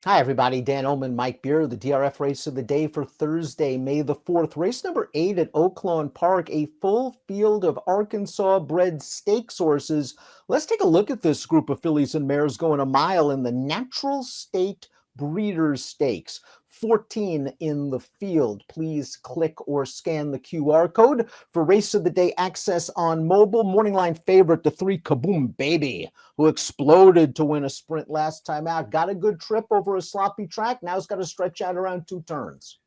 Hi, everybody. Dan Illman, Mike Beer, the DRF race of the day for Thursday, May the 4th. Race number 8 at Oaklawn Park, a full field of Arkansas-bred stakes horses. Let's take a look at this group of fillies and mares going a mile in the Natural State Breeders' Stakes. 14 in the field. Please click or scan the QR code for race of the day access on mobile. Morning line favorite, the 3 Kaboom Baby, who exploded to win a sprint last time out. Got a good trip over a sloppy track. Now it's got to stretch out around 2 turns.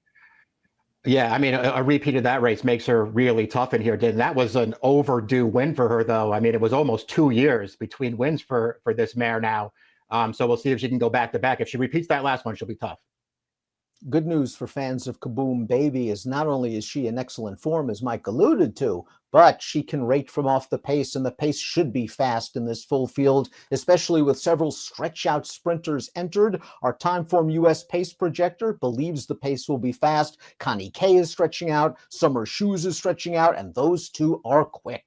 Yeah, I mean, a repeat of that race makes her really tough in here, didn't that? Was an overdue win for her, though. I mean, it was almost 2 years between wins for this mare now. So we'll see if she can go back to back. If she repeats that last one, she'll be tough. Good news for fans of Kaboom Baby is not only is she in excellent form, as Mike alluded to, but she can rate from off the pace, and the pace should be fast in this full field, especially with several stretch-out sprinters entered. Our Timeform US pace projector believes the pace will be fast. Connie K is stretching out, Summer Shoes is stretching out, and those two are quick.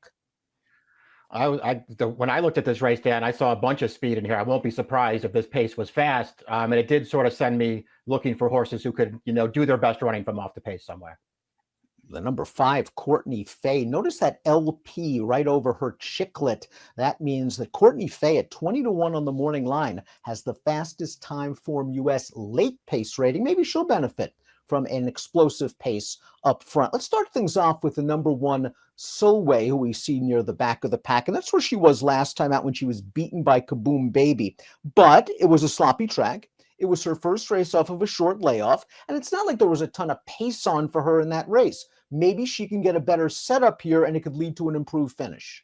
When I looked at this race, Dan, I saw a bunch of speed in here. I won't be surprised if this pace was fast. And it did sort of send me looking for horses who could, do their best running from off the pace somewhere. The number 5, Courtney Fay. Notice that LP right over her chiclet. That means that Courtney Fay at 20-1 on the morning line has the fastest Timeform US late pace rating. Maybe she'll benefit from an explosive pace up front. Let's start things off with the number 1, Soulway, who we see near the back of the pack. And that's where she was last time out when she was beaten by Kaboom Baby. But it was a sloppy track. It was her first race off of a short layoff, and it's not like there was a ton of pace on for her in that race. Maybe she can get a better setup here, and it could lead to an improved finish.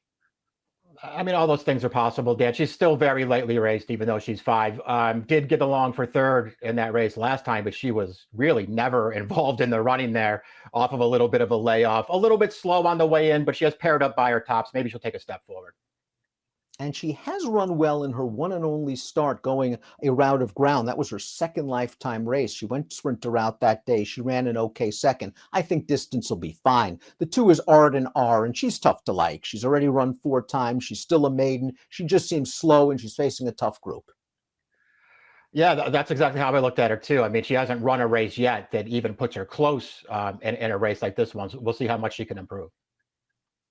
I mean, all those things are possible, Dan. She's still very lightly raced, even though she's 5. Did get along for third in that race last time, but she was really never involved in the running there off of a little bit of a layoff. A little bit slow on the way in, but she has paired up by her tops. Maybe she'll take a step forward. And she has run well in her one and only start going a route of ground. That was her second lifetime race. She went sprinter route that day. She ran an okay second. I think distance will be fine. The 2 is Arden R, and she's tough to like. She's already run 4 times. She's still a maiden. She just seems slow, and she's facing a tough group. Yeah, that's exactly how I looked at her, too. I mean, she hasn't run a race yet that even puts her close in a race like this one. So we'll see how much she can improve.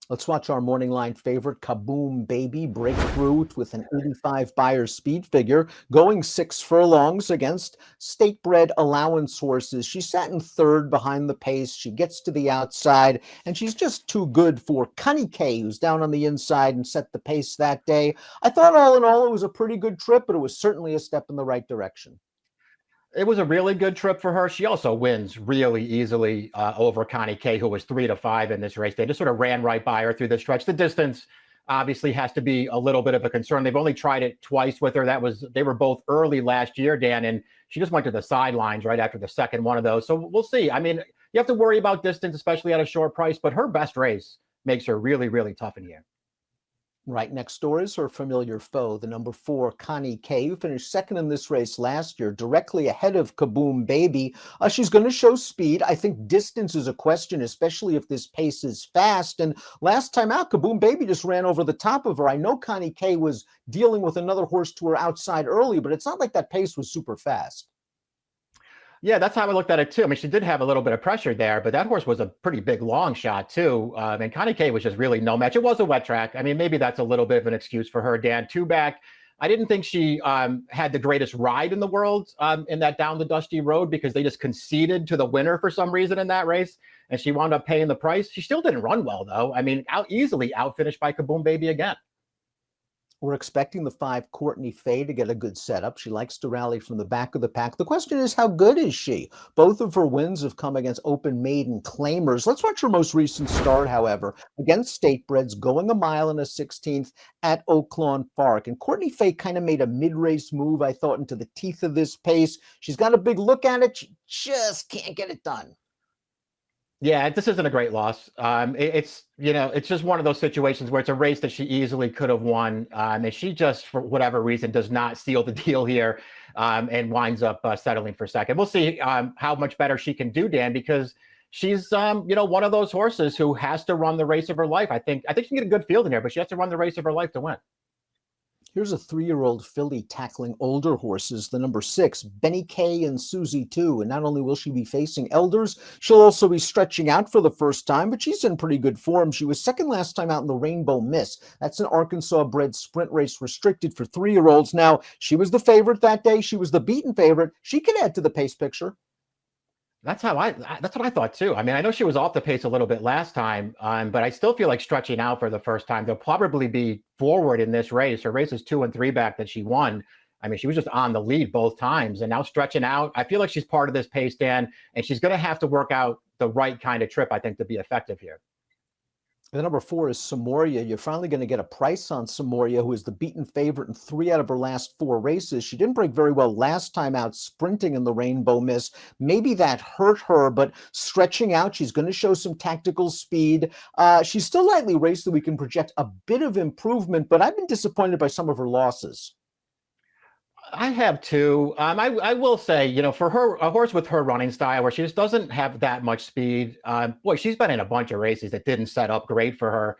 Let's watch our morning line favorite, Kaboom Baby, break through with an 85 Beyer speed figure, going 6 furlongs against state-bred allowance horses. She sat in third behind the pace. She gets to the outside, and she's just too good for Connie K, who's down on the inside and set the pace that day. I thought all in all it was a pretty good trip, but it was certainly a step in the right direction. It was a really good trip for her. She also wins really easily over Connie K, who was 3-5 in this race. They just sort of ran right by her through the stretch. The distance obviously has to be a little bit of a concern. They've only tried it twice with her. They were both early last year, Dan, and she just went to the sidelines right after the second one of those. So we'll see. I mean, you have to worry about distance, especially at a short price, but her best race makes her really, really tough in here. Right next door is her familiar foe, the number 4, Connie K, who finished second in this race last year, directly ahead of Kaboom Baby. She's going to show speed. I think distance is a question, especially if this pace is fast. And last time out, Kaboom Baby just ran over the top of her. I know Connie K was dealing with another horse to her outside early, but it's not like that pace was super fast. Yeah, that's how I looked at it too. I mean, she did have a little bit of pressure there, but that horse was a pretty big long shot too. And Connie K was just really no match. It was a wet track. I mean, maybe that's a little bit of an excuse for her. Dan, 2 back. I didn't think she had the greatest ride in the world in that down the dusty road because they just conceded to the winner for some reason in that race, and she wound up paying the price. She still didn't run well though. I mean, easily outfinished by Kaboom Baby again. We're expecting the 5, Courtney Fay, to get a good setup. She likes to rally from the back of the pack. The question is, how good is she? Both of her wins have come against open maiden claimers. Let's watch her most recent start, however, against Statebreds, going a mile and a 16th at Oaklawn Park. And Courtney Fay kind of made a mid-race move, I thought, into the teeth of this pace. She's got a big look at it. She just can't get it done. Yeah, this isn't a great loss. It's just one of those situations where it's a race that she easily could have won, and she just, for whatever reason, does not seal the deal here, and winds up settling for second. We'll see how much better she can do, Dan, because she's one of those horses who has to run the race of her life. I think she can get a good field in here, but she has to run the race of her life to win. Here's a 3-year-old filly tackling older horses, the number 6, Benny K and Susie 2. And not only will she be facing elders, she'll also be stretching out for the first time, but she's in pretty good form. She was second last time out in the Rainbow Miss. That's an Arkansas-bred sprint race restricted for 3-year-olds. Now, she was the favorite that day. She was the beaten favorite. She can add to the pace picture. That's what I thought too. I mean, I know she was off the pace a little bit last time, but I still feel like stretching out for the first time. They'll probably be forward in this race. Her races 2 and 3 back that she won. I mean, she was just on the lead both times, and now stretching out. I feel like she's part of this pace, Dan, and she's going to have to work out the right kind of trip, I think, to be effective here. The number 4 is Samoria. You're finally going to get a price on Samoria, who is the beaten favorite in 3 out of her last 4 races. She didn't break very well last time out sprinting in the Rainbow Miss. Maybe that hurt her, but stretching out, she's going to show some tactical speed. She's still lightly raced, that we can project a bit of improvement, but I've been disappointed by some of her losses. I have too. I will say, you know, for her, a horse with her running style, where she just doesn't have that much speed. Boy, she's been in a bunch of races that didn't set up great for her.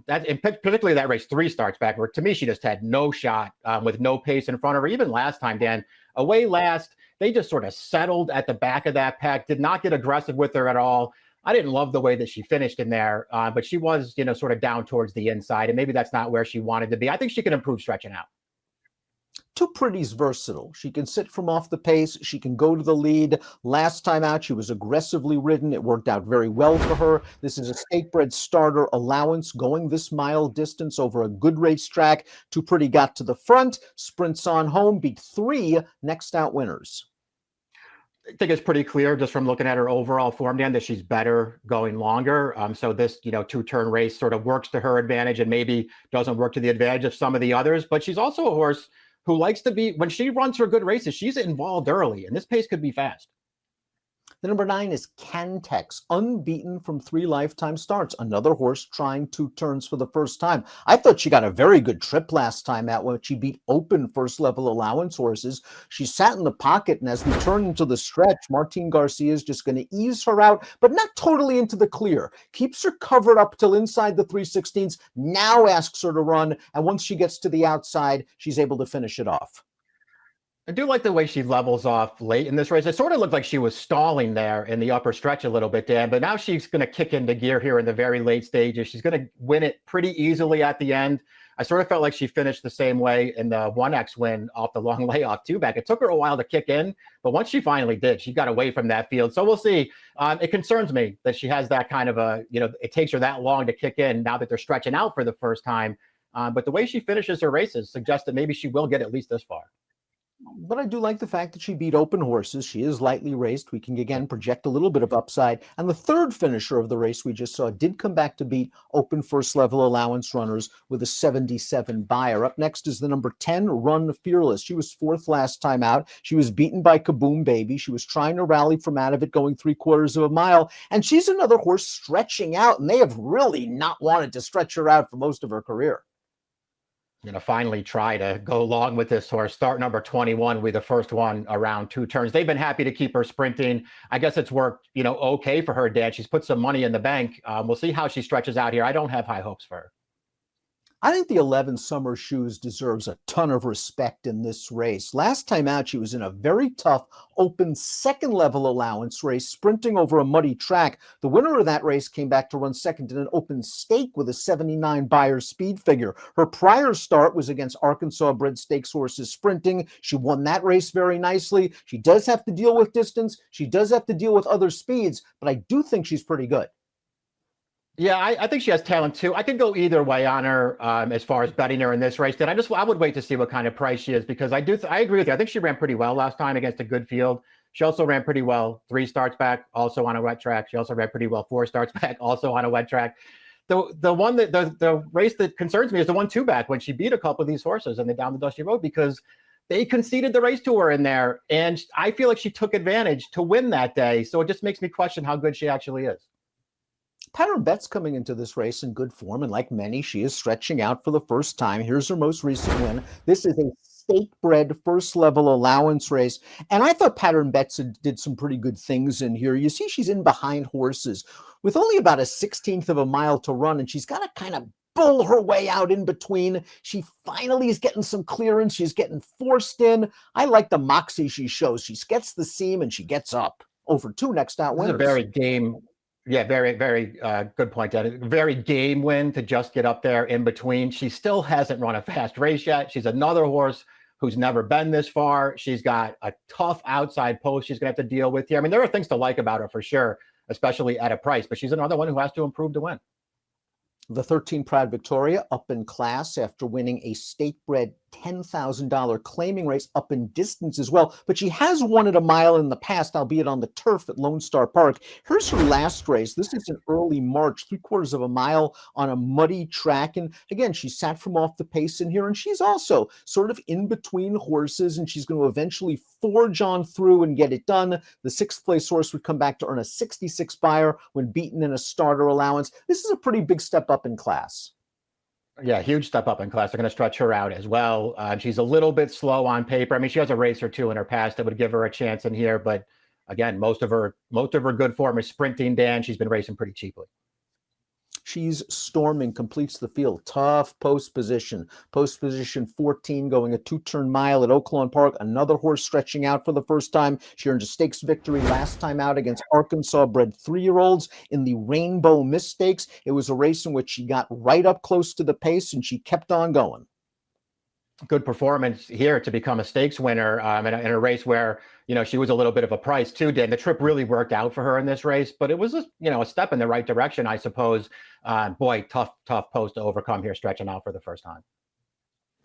Particularly that race 3 starts back, where to me she just had no shot with no pace in front of her. Even last time, Dan, away last, they just sort of settled at the back of that pack, did not get aggressive with her at all. I didn't love the way that she finished in there, but she was, you know, sort of down towards the inside, and maybe that's not where she wanted to be. I think she can improve stretching out. Two Pretty's versatile. She can sit from off the pace. She can go to the lead. Last time out, she was aggressively ridden. It worked out very well for her. This is a state-bred starter allowance going this mile distance over a good racetrack. Two Pretty got to the front, sprints on home, beat 3 next out winners. I think it's pretty clear just from looking at her overall form, Dan, that she's better going longer. So this, you know, 2-turn race sort of works to her advantage and maybe doesn't work to the advantage of some of the others. But she's also a horse who likes to be, when she runs her good races, she's involved early, and this pace could be fast. The number 9 is Cantex, unbeaten from 3 lifetime starts. Another horse trying 2 turns for the first time. I thought she got a very good trip last time out when she beat open first level allowance horses. She sat in the pocket, and as we turn into the stretch, Martin Garcia is just going to ease her out, but not totally into the clear. Keeps her covered up till inside the 3/16, now asks her to run, and once she gets to the outside, she's able to finish it off. I do like the way she levels off late in this race. It sort of looked like she was stalling there in the upper stretch a little bit, Dan, but now she's going to kick into gear here in the very late stages. She's going to win it pretty easily at the end. I sort of felt like she finished the same way in the 1X win off the long layoff 2-back. It took her a while to kick in, but once she finally did, she got away from that field. So we'll see. It concerns me that she has that kind of a, you know, it takes her that long to kick in now that they're stretching out for the first time. But the way she finishes her races suggests that maybe she will get at least this far. But I do like the fact that she beat open horses. She is lightly raced. We can again project a little bit of upside. And the third finisher of the race we just saw did come back to beat open first level allowance runners with a 77 buyer. Up next is the number 10, Run Fearless. She was 4th last time out. She was beaten by Kaboom Baby. She was trying to rally from out of it, going 3/4 of a mile. And she's another horse stretching out, and they have really not wanted to stretch her out for most of her career. Going to finally try to go long with this horse. Start number 21 with the first one around 2 turns. They've been happy to keep her sprinting. I guess it's worked, you know, okay for her, Dad. She's put some money in the bank. We'll see how she stretches out here. I don't have high hopes for her. I think the 11 Summer Shoes deserves a ton of respect in this race. Last time out, she was in a very tough open second level allowance race, sprinting over a muddy track. The winner of that race came back to run second in an open stake with a 79 buyer speed figure. Her prior start was against Arkansas bred stakes horses sprinting. She won that race very nicely. She does have to deal with distance. She does have to deal with other speeds, but I do think she's pretty good. Yeah, I think she has talent too. I could go either way on her as far as betting her in this race. Then I would wait to see what kind of price she is, because I agree with you. I think she ran pretty well last time against a good field. She also ran pretty well 3 starts back, also on a wet track. She also ran pretty well 4 starts back, also on a wet track. The race that concerns me is the 1-2 back, when she beat a couple of these horses and they down the dusty road, because they conceded the race to her in there, and I feel like she took advantage to win that day. So it just makes me question how good she actually is. Pattern Bet's coming into this race in good form, and like many, she is stretching out for the first time. Here's her most recent win. This is a state-bred first-level allowance race, and I thought Pattern Bet's did some pretty good things in here. You see she's in behind horses with only about a 16th of a mile to run, and she's got to kind of bull her way out in between. She finally is getting some clearance. She's getting forced in. I like the moxie she shows. She gets the seam and she gets up. Over 2 next out This is winners. a very game, yeah, very good point, Dad. Very game win to just get up there in between. She still hasn't run a fast race yet. She's another horse who's never been this far. She's got a tough outside post she's going to have to deal with here. I mean, there are things to like about her for sure, especially at a price, but she's another one who has to improve to win. The 13 Proud Victoria up in class after winning a state-bred $10,000 claiming race, up in distance as well. But she has won at a mile in the past, albeit on the turf at Lone Star Park. Here's her last race. This is in early March, 3/4 of a mile on a muddy track. And again, she sat from off the pace in here, and she's also sort of in between horses, and she's going to eventually forge on through and get it done. The 6th place horse would come back to earn a 66 buyer when beaten in a starter allowance. This is a pretty big step up in class. Yeah, huge step up in class. They're going to stretch her out as well. She's a little bit slow on paper. I mean, she has a race or two in her past that would give her a chance in here, but again, most of her good form is sprinting. Dan, she's been racing pretty cheaply. She's storming, completes the field. Tough post position. Post position 14, going a 2-turn mile at Oaklawn Park. Another horse stretching out for the first time. She earned a stakes victory last time out against Arkansas-bred 3-year-olds in the Rainbow Mistakes. It was a race in which she got right up close to the pace, and she kept on going. Good performance here to become a stakes winner in a race where, you know, she was a little bit of a price too, Dan. The trip really worked out for her in this race, but it was a step in the right direction, I suppose. Boy, tough post to overcome here, stretching out for the first time.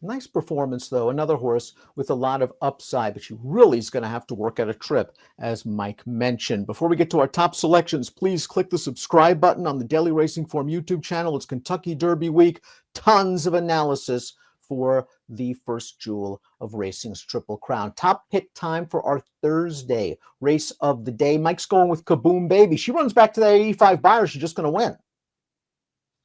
Nice performance, though. Another horse with a lot of upside, but she really is going to have to work at a trip, as Mike mentioned. Before we get to our top selections, please click the subscribe button on the Daily Racing Form YouTube channel. It's Kentucky Derby week. Tons of analysis for the first jewel of racing's Triple Crown. Top pick time for our Thursday race of the day. Mike's going with Kaboom Baby. She runs back to that 85 buyer. She's just going to win.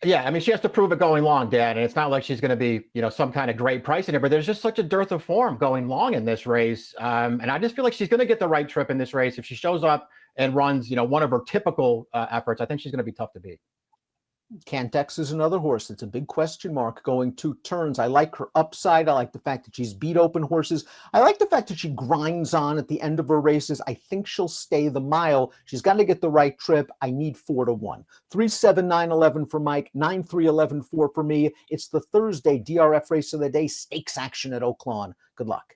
Yeah, I mean, she has to prove it going long, Dan, and it's not like she's going to be, some kind of great price in it, but there's just such a dearth of form going long in this race. And I just feel like she's going to get the right trip in this race. If she shows up and runs, one of her typical efforts, I think she's going to be tough to beat. Cantex is another horse. It's a big question mark going 2 turns. I like her upside. I like the fact that she's beat open horses. I like the fact that she grinds on at the end of her races. I think she'll stay the mile. She's got to get the right trip. I need 4-1. 3-7-9-11 for Mike. 9-3-11-4 for me. It's the Thursday DRF race of the day. Stakes action at Oaklawn. Good luck.